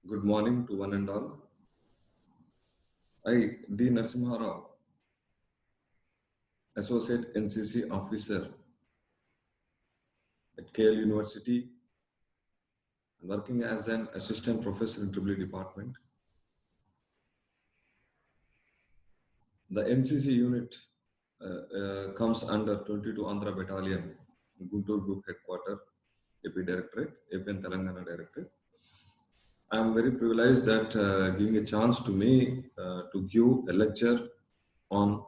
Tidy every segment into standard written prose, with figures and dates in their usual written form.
Good morning to one and all. I, D. Narasimha Rao, Associate NCC Officer at KL University, working as an Assistant Professor in EEE Department. The NCC unit comes under 22 Andhra Battalion, Guntur Group Headquarter, AP Directorate, AP and Telangana Directorate. I am very privileged that giving a chance to me to give a lecture on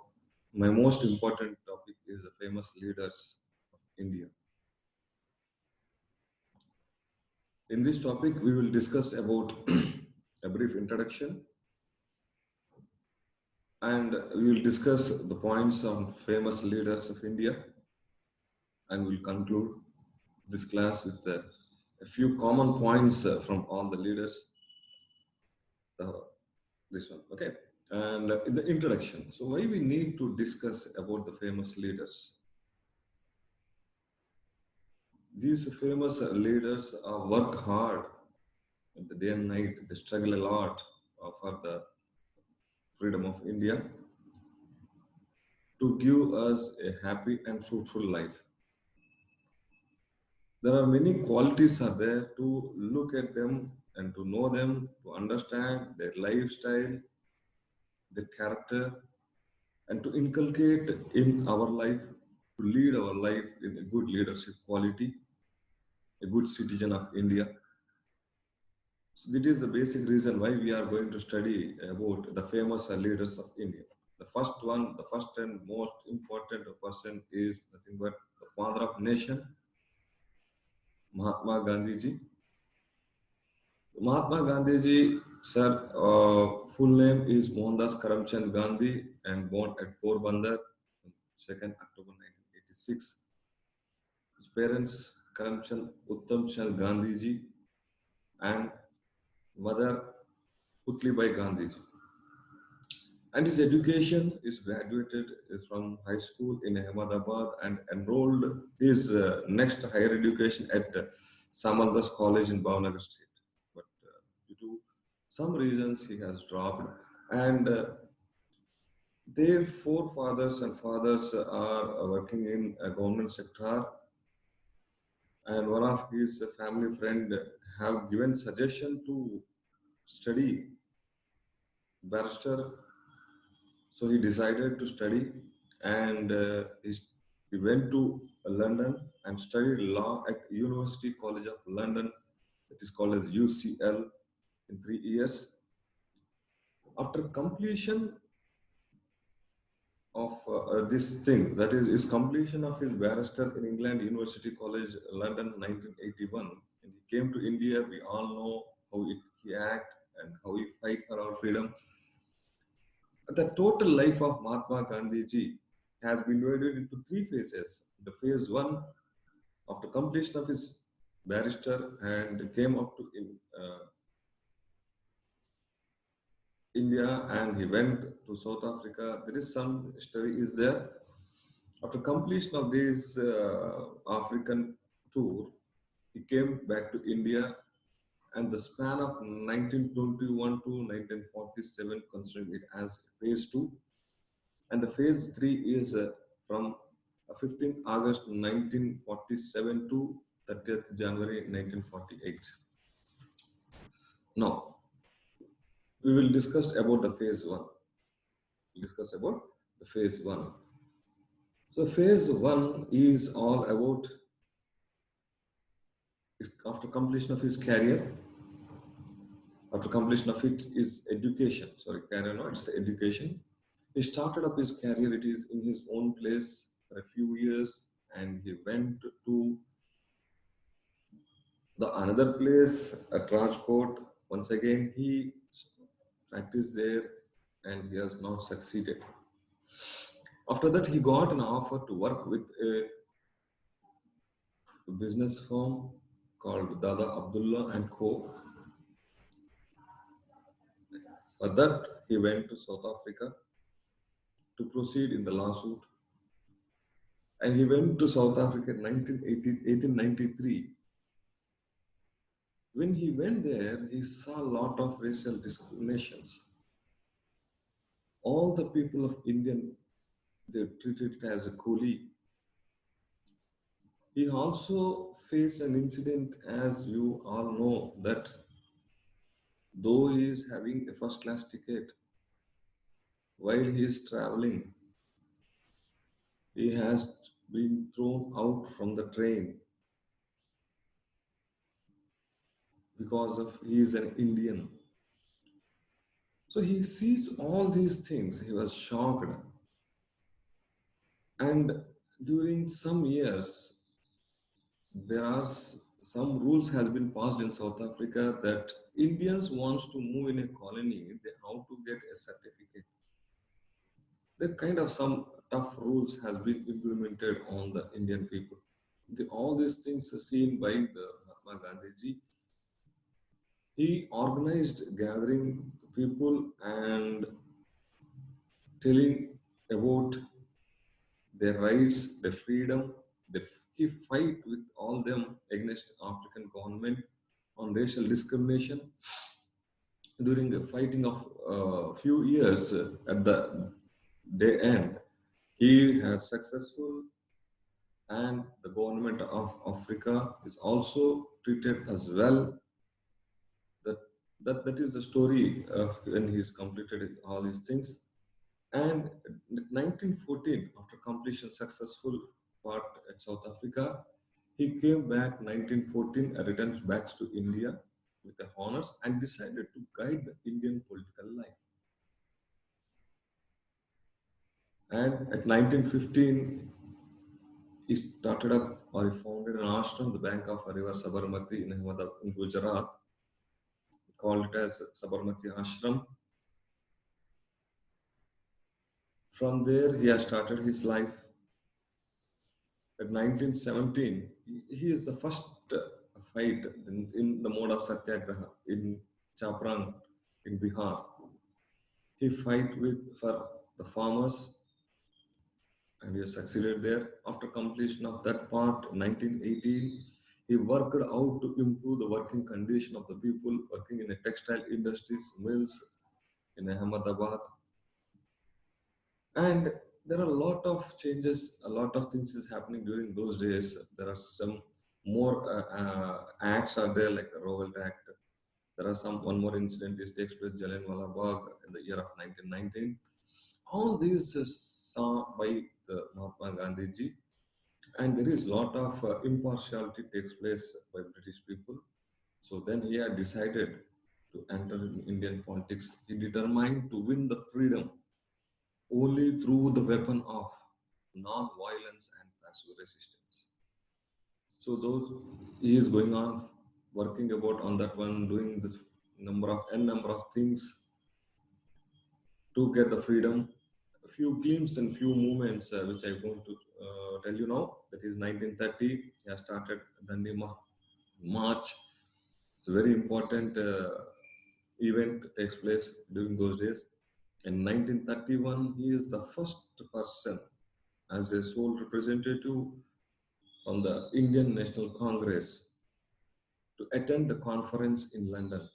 my most important topic is the famous leaders of India. In this topic, we will discuss about a brief introduction and we will discuss the points on famous leaders of India and we'll conclude this class with a few common points from all the leaders. This one, okay? And in the introduction, so why we need to discuss about the famous leaders? These famous leaders work hard the day and night. They struggle a lot for the freedom of India to give us a happy and fruitful life. There are many qualities are there to look at them and to know them, to understand their lifestyle, their character, and to inculcate in our life, to lead our life in a good leadership quality, a good citizen of India. So that is the basic reason why we are going to study about the famous leaders of India. The first one, the first and most important person is nothing but the father of nation, Mahatma Gandhi ji. Mahatma Gandhi ji, sir, full name is Mohandas Karamchand Gandhi and born at Porbandar on 2nd October 1986. His parents, Karamchand Uttam Chand Gandhi ji and mother Putlibai Gandhi ji. And his education is graduated from high school in Ahmedabad and enrolled his next higher education at Samaldas College in Bhavnagar State. But due to some reasons, he has dropped. And their forefathers and fathers are working in a government sector. And one of his family friend have given suggestion to study barrister. So he decided to study and he went to London and studied law at University College of London. It is called as UCL in 3 years. After completion of this thing, that is his completion of his barrister in England, University College London 1981, and he came to India. We all know how he act and how he fight for our freedom. The total life of Mahatma Gandhi ji has been divided into 3 phases. The phase 1, after completion of his barrister and came up to India and he went to South Africa. There is some story is there. After completion of this African tour, he came back to India and the span of 1921 to 1947 considered it as phase 2. And the phase 3 is from 15 August 1947 to 30th January 1948. Now, we will discuss about the phase 1. Discuss about the phase 1. So phase 1 is all about after completion of his career, after completion of it is education. Sorry, career no, it's education. He started up his career, it is in his own place for a few years and he went to the another place, a transport. Once again, he practiced there and he has not succeeded. After that, he got an offer to work with a business firm called Dada Abdullah and Co. For that, he went to South Africa to proceed in the lawsuit. And he went to South Africa in 1893 When he went there, he saw a lot of racial discriminations. All the people of Indian, they treated as a coolie. He also faced an incident, as you all know, that though he is having a first class ticket while he is traveling, he has been thrown out from the train because of he is an Indian. So he sees all these things. He was shocked. And during some years, there are some rules has been passed in South Africa that Indians wants to move in a colony, they have to get a certificate. The kind of some tough rules has been implemented on the Indian people. All these things are seen by the Mahatma Gandhi ji. He organized gathering people and telling about their rights, their freedom. He fight with all them against African government on racial discrimination. During the fighting of a few years, at the day end, he had successful, and the government of Africa is also treated as well. That that is the story of when he's completed all these things. And in 1914, after completion successful part at South Africa, he came back 1914 and returns back to India with the honors and decided to guide the Indian political life. And at 1915, he started up or he founded an ashram, the bank of river Sabarmati in Ahmedabad, in Gujarat, called it as Sabarmati Ashram. From there, he has started his life. At 1917, he is the first fight in the mode of Satyagraha in Chaprang in Bihar. He fight with for the farmers and he has succeeded there. After completion of that part, 1918, he worked out to improve the working condition of the people working in the textile industries, mills in Ahmedabad. And there are a lot of changes, a lot of things is happening during those days. There are some more acts are there, like the Rowell Act. There are some one more incident is takes place Jallianwala Bagh in the year of 1919. All these saw by Mahatma Gandhi ji, and there is a lot of impartiality takes place by British people. So then he had decided to enter in Indian politics. He determined to win the freedom only through the weapon of non-violence and passive resistance. So those he is going on working about on that one, doing the number of things to get the freedom. A few glimpses and few moments which I'm going to tell you now. That is 1930. He has started Dandi March. It's a very important event takes place during those days. In 1931, he is the first person as a sole representative on the Indian National Congress to attend the conference in London.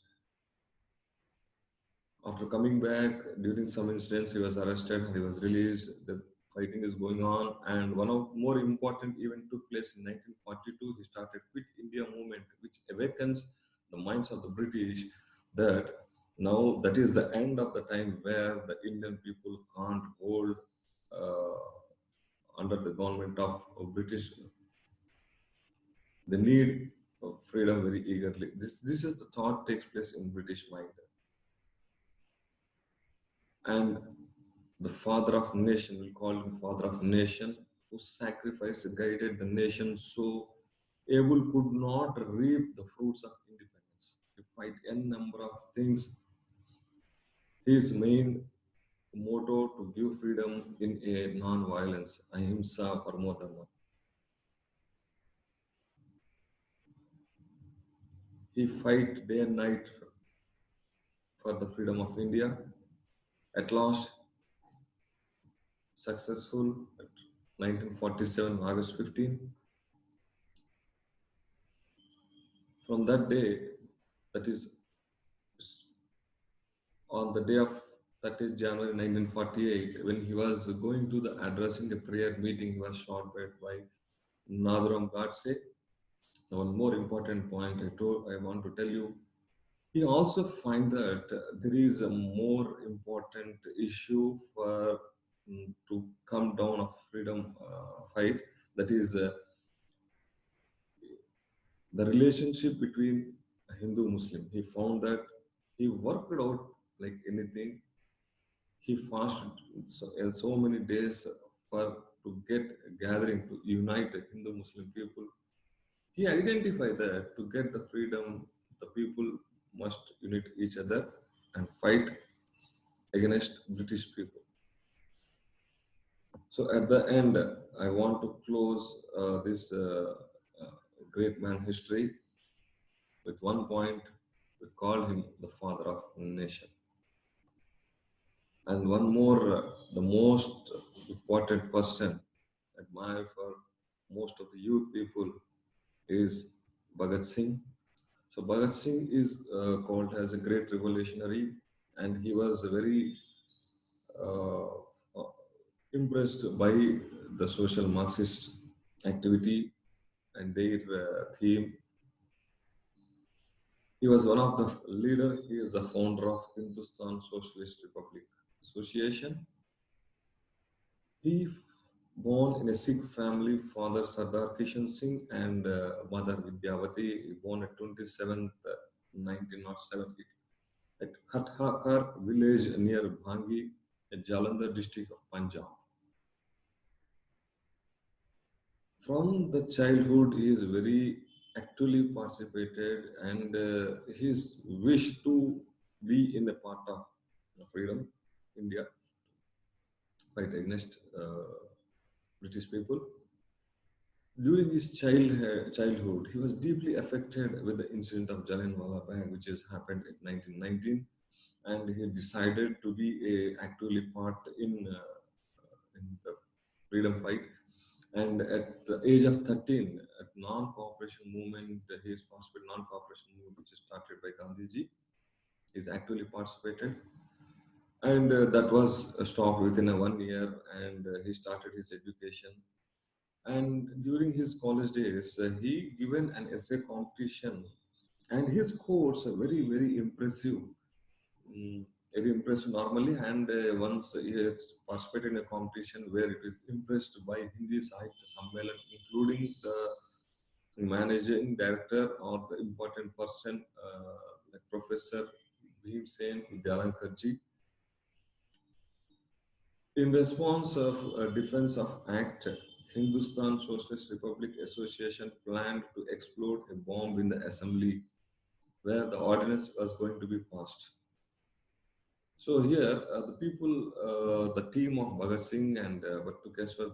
After coming back, during some incidents, he was arrested and he was released. The fighting is going on, and one of more important event took place in 1942. He started Quit India movement, which awakens the minds of the British that now that is the end of the time where the Indian people can't hold uh, under the government of British. They need freedom very eagerly. This is the thought takes place in British mind. And the father of nation, we call him father of nation, who sacrificed, guided the nation so able could not reap the fruits of independence. To fight n number of things, his main motto to give freedom in a non-violence, ahimsa paramo dharma. He fight day and night for the freedom of India. At last, successful at 1947, August 15. From that day, That is on the day of 30th January 1948, when he was going to the addressing a prayer meeting, he was shot by Nathuram Godse. One more important point I want to tell you. We also find that there is a more important issue for to come down of freedom fight. That is the relationship between a Hindu Muslim. He found that he worked out like anything. He fasted so many days for to get a gathering to unite the Hindu Muslim people. He identified that to get the freedom, the people must unite each other and fight against British people. So at the end, I want to close this great man history with one point. We call him the father of nation. And one more, the most important person admired for most of the youth people is Bhagat Singh. So Bhagat Singh is called as a great revolutionary, and he was very uh, uh, impressed by the social Marxist activity and their theme. He was one of the leader. He is the founder of Hindustan Socialist Republic Association. He born in a Sikh family, father Sardar Kishan Singh and mother Vidyavati, born at 27th, 1907 at Khathakar village near Bhangi, at Jalandhar district of Punjab. From the childhood, he is very actively participated and his wish to be in a part of freedom, India, fight against British people. During his childhood, he was deeply affected with the incident of Jallianwala Bagh, which has happened in 1919, and he decided to be a actively part in the freedom fight. And at the age of 13, at non-cooperation movement, he is participated non-cooperation movement, which is started by Gandhiji. He's actively participated, and that was stopped within a 1 year, and he started his education. And during his college days, he given an essay competition, and his scores are very, very impressive. Mm, very impressive normally, and once he has participated in a competition where it is impressed by Hindi Sahitya Sammelan, including the managing director or the important person like Professor Bhim Sen Vidyalankarji. In response of Defense of Act, Hindustan Socialist Republic Association planned to explode a bomb in the assembly where the ordinance was going to be passed. So here, the people, the team of Bhagat Singh and Bhattu Keshwar,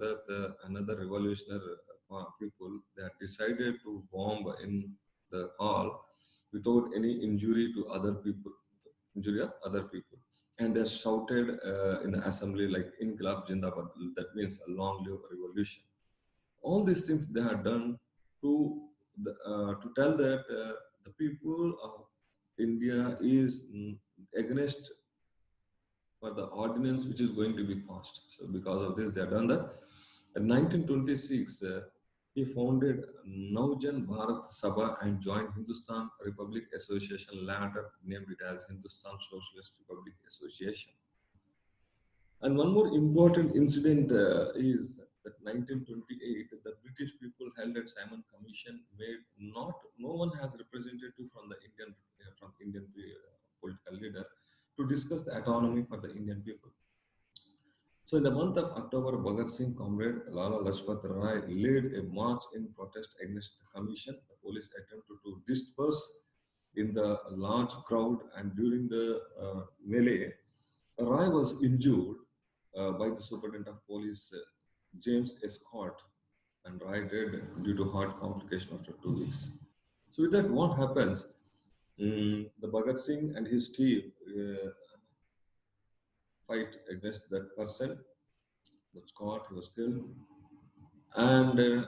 another revolutionary people, they had decided to bomb in the hall without any injury of other people. And they shouted in the assembly like Inqilab Jindabad, that means a long live revolution. All these things they had done to tell that the people of India is against for the ordinance which is going to be passed. So because of this, they have done that. In 1926, he founded Naujan Bharat Sabha and joined Hindustan Republic Association, later named it as Hindustan Socialist Republic Association. And one more important incident is that 1928, the British people held at Simon Commission made no one has representative from the Indian political leader to discuss the autonomy for the Indian people. So in the month of October, Bhagat Singh comrade Lala Lajpat Rai led a march in protest against the commission. The police attempted to disperse in the large crowd, and during the melee, Rai was injured by the superintendent of police, James Escott, and Rai died due to heart complication after 2 weeks. So with that, what happens? The Bhagat Singh and his team fight against that person. Was caught, he was killed. And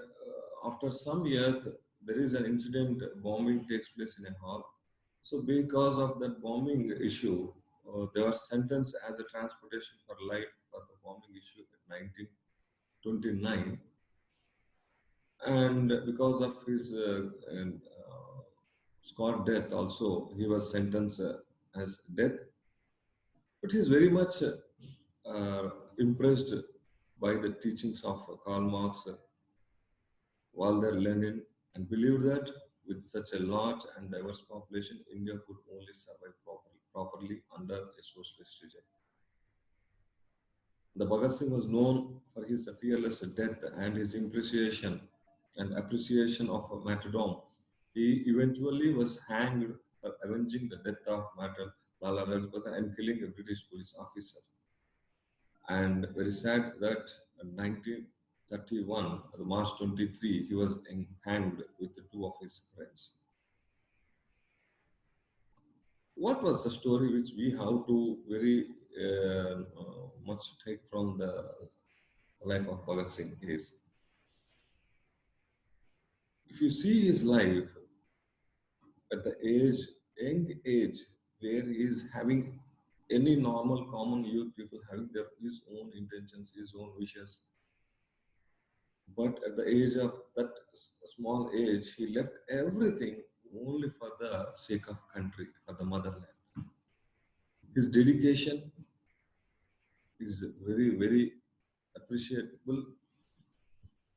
after some years, there is an incident, bombing takes place in a hall. So because of that bombing issue, they were sentenced as a transportation for life for the bombing issue in 1929. And because of his Scott death also, he was sentenced as death. But he's very much impressed by the teachings of Karl Marx, Walter Lenin, and believed that with such a large and diverse population, India could only survive properly under a socialist regime. The Bhagat Singh was known for his fearless death and his appreciation of martyrdom. He eventually was hanged for avenging the death of martyr Lala Rajput and killing a British police officer. And very sad that in 1931, March 23, he was hanged with the two of his friends. What was the story which we have to very much take from the life of Bhagat Singh is, if you see his life at the young age, where he is having any normal common youth people having his own intentions, his own wishes, but at the age of that small age, he left everything only for the sake of country, for the motherland. His dedication is very, very appreciable.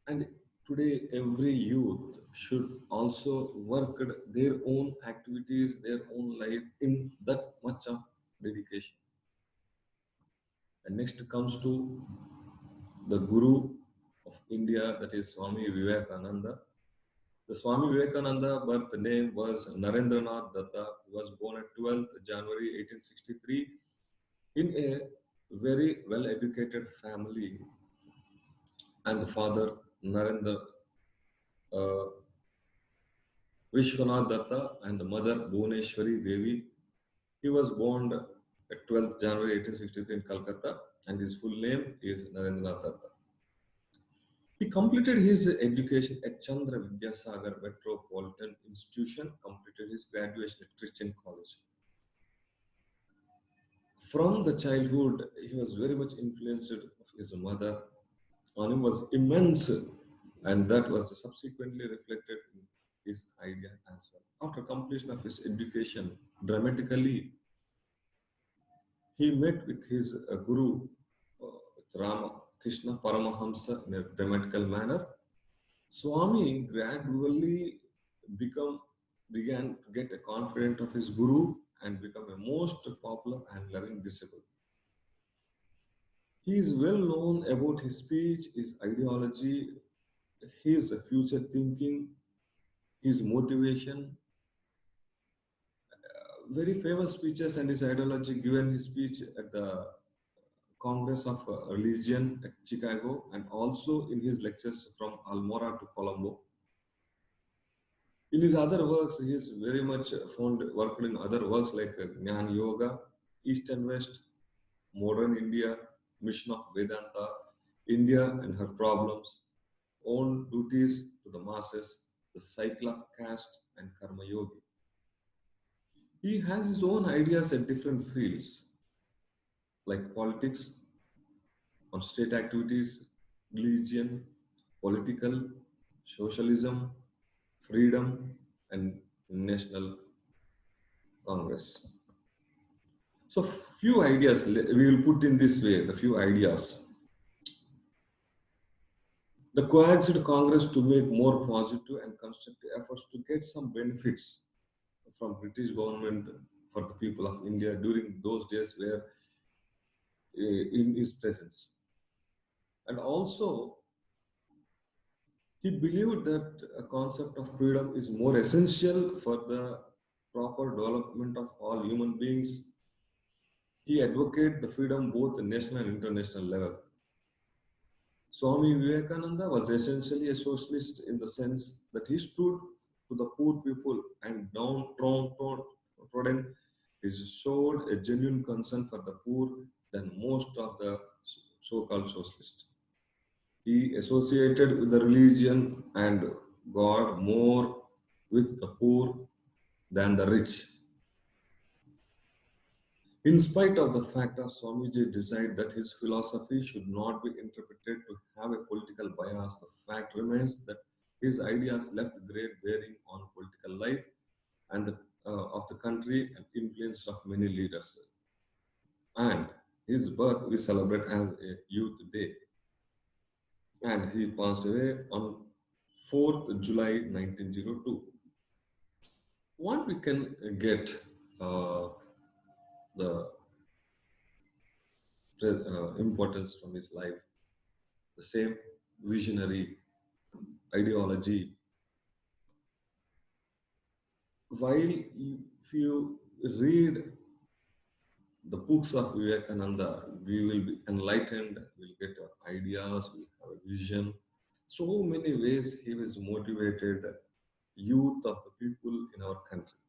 And today, every youth should also work their own activities, their own life in that much of dedication. And next comes to the Guru of India, that is Swami Vivekananda. The Swami Vivekananda birth name was Narendranath Datta. He was born at 12th January 1863 in a very well-educated family, and the father Narendra uh, Vishwanath Datta and the mother Bhuneshwari Devi. He was born at 12th January 1863 in Calcutta, and his full name is Narendranath Datta. He completed his education at Chandra Vidyasagar Metropolitan Institution, completed his graduation at Christian College. From the childhood, he was very much influenced of his mother. On him was immense, and that was subsequently reflected in his idea as well. After completion of his education, dramatically, he met with his guru, Rama Krishna Paramahamsa, in a dramatical manner. Swami gradually began to get a confidence of his guru and become a most popular and loving disciple. He is well known about his speech, his ideology, his future thinking, his motivation. Very famous speeches and his ideology given his speech at the Congress of Religion at Chicago, and also in his lectures from Almora to Colombo. In his other works, he is very much found working in other works like Jnana Yoga, East and West, Modern India, Mission of Vedanta, India and her problems, own duties to the masses, the cycle of caste, and Karma Yogi. He has his own ideas at different fields like politics, on state activities, religion, political, socialism, freedom, and national Congress. So few ideas we will put in this way, the few ideas. The coaxed Congress to make more positive and constructive efforts to get some benefits from British government for the people of India during those days where in his presence. And also, he believed that a concept of freedom is more essential for the proper development of all human beings. He advocated the freedom both at national and international level. Swami Vivekananda was essentially a socialist in the sense that he stood to the poor people and downtrodden. He showed a genuine concern for the poor than most of the so-called socialists. He associated with the religion and God more with the poor than the rich. In spite of the fact that Swamiji decided that his philosophy should not be interpreted to have a political bias, the fact remains that his ideas left great bearing on political life and of the country and influence of many leaders. And his birth we celebrate as a youth day. And he passed away on 4th July 1902. What we can get the importance from his life, the same visionary ideology. While if you read the books of Vivekananda, we will be enlightened, we'll get ideas, we'll have a vision. So many ways he was motivated youth of the people in our country.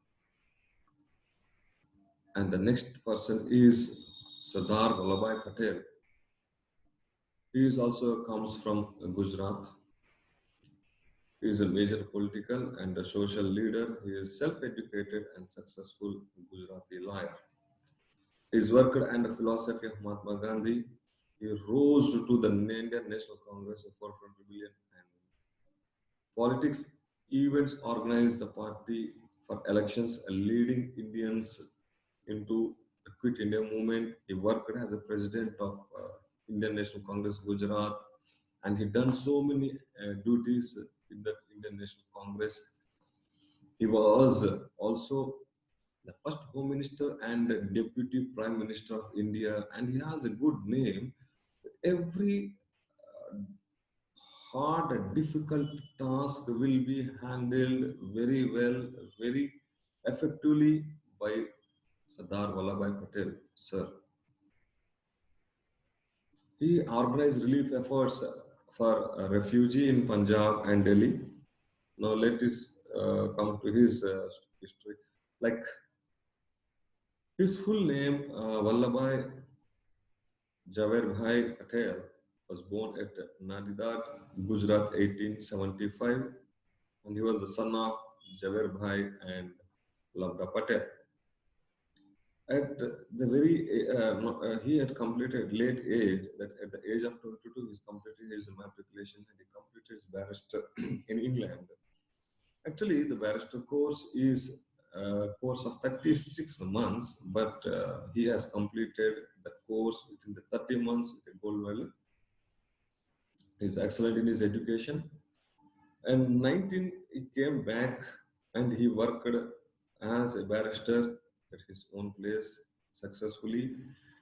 And the next person is Sardar Vallabhbhai Patel. He is also comes from Gujarat. He is a major political and a social leader. He is self-educated and successful Gujarati lawyer. His work and the philosophy of Mahatma Gandhi. He rose to the Indian National Congress for rebellion and politics events organized the party for elections, leading Indians into the Quit India movement. He worked as a president of Indian National Congress, Gujarat, and he done so many duties in the Indian National Congress. He was also the first Home Minister and Deputy Prime Minister of India, and he has a good name. Every hard and difficult task will be handled very well, very effectively by Sardar Vallabhbhai Patel, sir. He organized relief efforts for refugee in Punjab and Delhi. Now let us come to his history. Like his full name, Vallabhbhai Javerbhai Patel, was born at Nadidad, Gujarat, 1875, and he was the son of Javerbhai and Lavda Patel. At the very, he had completed late age, that at the age of 22, he's completed his matriculation and he completed his barrister in England. Actually, the barrister course is a course of 36 months, but he has completed the course within the 30 months with a gold medal. He's excellent in his education. And 19, he came back and he worked as a barrister at his own place successfully.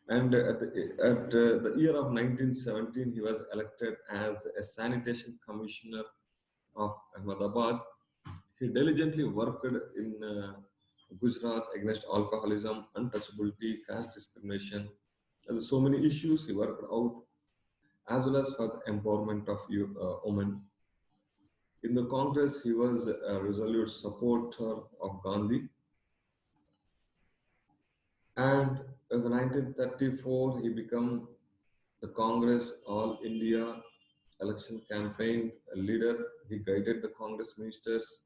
And at the year of 1917, he was elected as a sanitation commissioner of Ahmedabad. He diligently worked in Gujarat against alcoholism, untouchability, caste discrimination, and so many issues he worked out, as well as for the empowerment of women. In the Congress, he was a resolute supporter of Gandhi. And in 1934, he became the Congress All India election campaign leader. He guided the Congress ministers.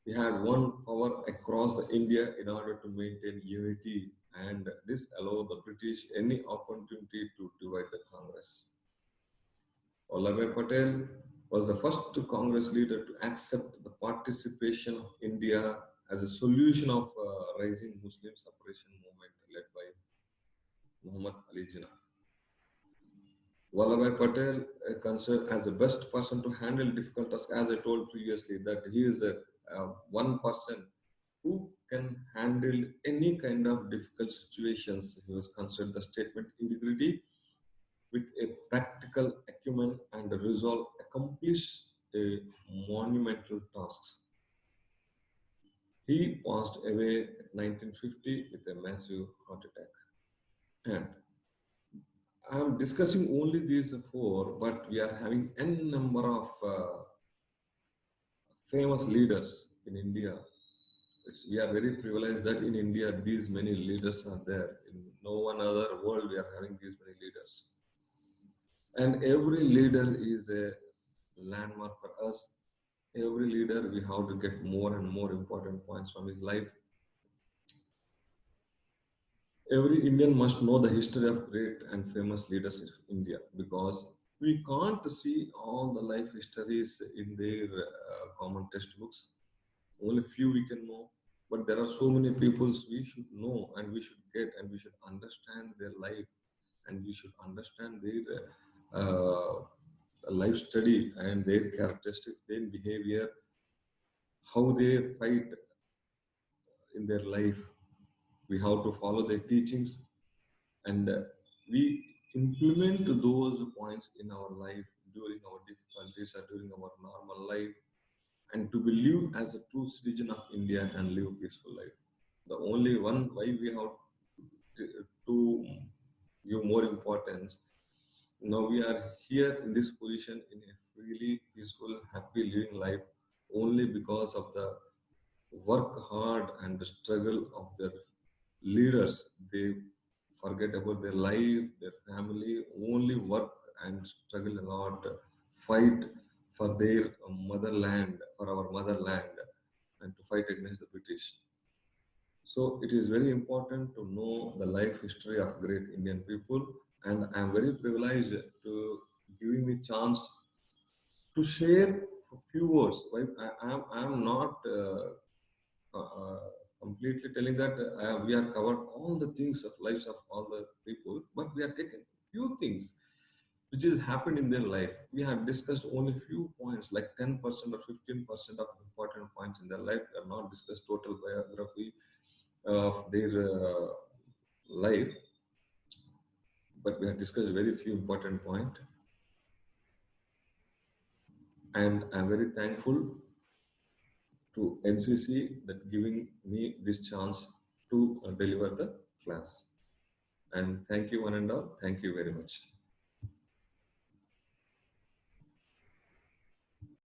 He had one power across the India in order to maintain unity, and this allowed the British any opportunity to divide the Congress. Vallabhbhai Patel was the first Congress leader to accept the participation of India as a solution of rising Muslim separation movement led by Muhammad Ali Jinnah. Vallabhbhai Patel considered as the best person to handle difficult tasks, as I told previously, that he is a one person who can handle any kind of difficult situations. He was considered the statement integrity with a practical acumen and a resolve accomplish a monumental tasks. He passed away in 1950 with a massive heart attack. And I'm discussing only these four, but we are having n number of famous leaders in India. We are very privileged that in India these many leaders are there. In no one other world we are having these many leaders. And every leader is a landmark for us. Every leader we have to get more and more important points from his life. Every Indian must know the history of great and famous leaders of India, because we can't see all the life histories in their common textbooks. Only few we can know, but there are so many peoples we should know and we should get and we should understand their life, and we should understand their life study and their characteristics, their behavior, how they fight in their life. We have to follow their teachings, and we implement those points in our life during our difficulties or during our normal life, and to be live as a true citizen of India and live a peaceful life. The only one why we have to give more importance. Now we are here in this position in a freely, peaceful, happy living life only because of the work hard and the struggle of their leaders. They forget about their life, their family, only work and struggle a lot, fight for their motherland, for our motherland, and to fight against the British. So it is very important to know the life history of great Indian people, and I am very privileged to giving me chance to share a few words. Right? I am not completely telling that we are covered all the things of lives of all the people, but we are taking few things which has happened in their life. We have discussed only few points, like 10% or 15% of important points in their life. We have not discussed total biography of their life, but we have discussed very few important points. And I'm very thankful to NCC that giving me this chance to deliver the class. And thank you one and all. Thank you very much.